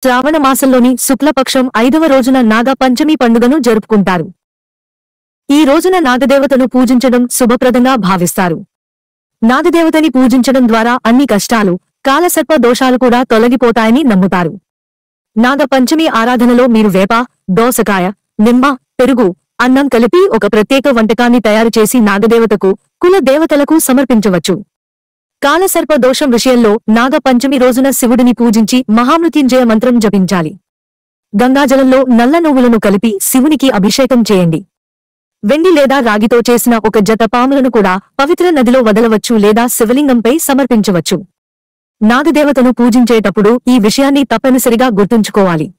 శ్రావణ మాసంలోని శుక్లపక్షం 5వ రోజున నాగ పంచమి పండుగను జరుపుకుంటారు. ఈ రోజున నాగదేవతను పూజించడం శుభప్రదంగా భావిస్తారు. నాగదేవతని పూజించడం ద్వారా అన్ని కష్టాలు, కాలసర్ప దోషాలు కూడా తొలగిపోతాయని నమ్ముతారు. నాగ పంచమి ఆరాధనలో మీరు వేప, దోసకాయ, నిమ్మ, పెరుగు, అన్నం కలిపి ఒక ప్రత్యేక వంటకాన్ని తయారుచేసి నాగదేవతకు, కుల దేవతలకు సమర్పించవచ్చు. కాలసర్ప దోషం విషయంలో నాగ పంచమి రోజున శివుడిని పూజించి మహామృత్యుంజయ మంత్రం జపించాలి. గంగాజలంలో నల్ల నువ్వులను కలిపి శివునికి అభిషేకం చేయండి. వెండి లేదా రాగితో చేసిన ఒక జత పాములను కూడా పవిత్ర నదిలో వదలవచ్చు లేదా శివలింగంపై సమర్పించవచ్చు. నాగదేవతను పూజించేటప్పుడు ఈ విషయాన్ని తప్పనిసరిగా గుర్తుంచుకోవాలి.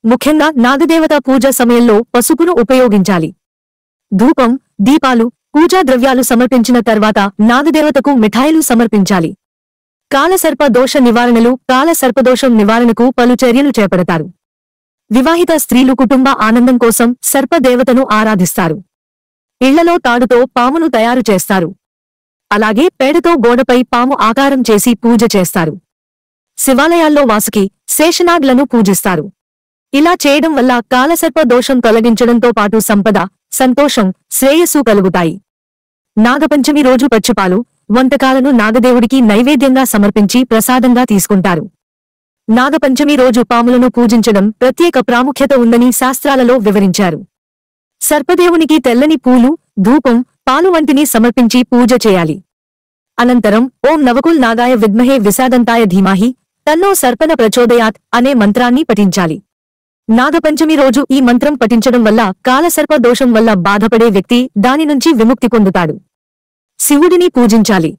ముఖ్యంగా నాగదేవత పూజ సమయంలో పసుపును ఉపయోగించాలి. ధూపం, దీపాలు, పూజా ద్రవ్యాలు సమర్పించిన తర్వాత నాగదేవతకు మిఠాయిలు సమర్పించాలి. కాలసర్ప దోష నివారణలు కాలసర్పదోషం నివారణకు పలు చర్యలు చేపడతారు. వివాహిత స్త్రీలు కుటుంబ ఆనందం కోసం సర్పదేవతను ఆరాధిస్తారు. ఇళ్లలో తాడుతో పామును తయారు చేస్తారు. అలాగే పేడతో గోడపై పాము ఆకారం చేసి పూజ చేస్తారు. శివాలయాల్లో వాసుకి, శేషనాగ్లను పూజిస్తారు. ఇలా చేయడం వల్ల కాలసర్ప దోషం తొలగించడంతో పాటు సంపద, సంతోషం, శ్రేయస్సు కలుగుతాయి. నాగపంచమి రోజు పచ్చిపాలు, వంటకాలను నాగదేవుడికి నైవేద్యంగా సమర్పించి ప్రసాదంగా తీసుకుంటారు. నాగపంచమి రోజు పాములను పూజించడం ప్రత్యేక ప్రాముఖ్యత ఉందని శాస్త్రాలలో వివరించారు. సర్పదేవునికి తెల్లని పూలు, ధూపం, పాలు వంటిని సమర్పించి పూజ చేయాలి. అనంతరం ఓం నవకుల్ నాగాయ విద్మహే విశాదంతాయ ధీమాహి తన్నో సర్పణ ప్రచోదయాత్ అనే మంత్రాన్ని పఠించాలి. నాగపంచమి రోజు ఈ మంత్రం పఠించడం వల్ల కాలసర్ప దోషం వల్ల బాధపడే వ్యక్తి దాని నుంచి విముక్తి పొందుతాడు. శివుడిని పూజించాలి.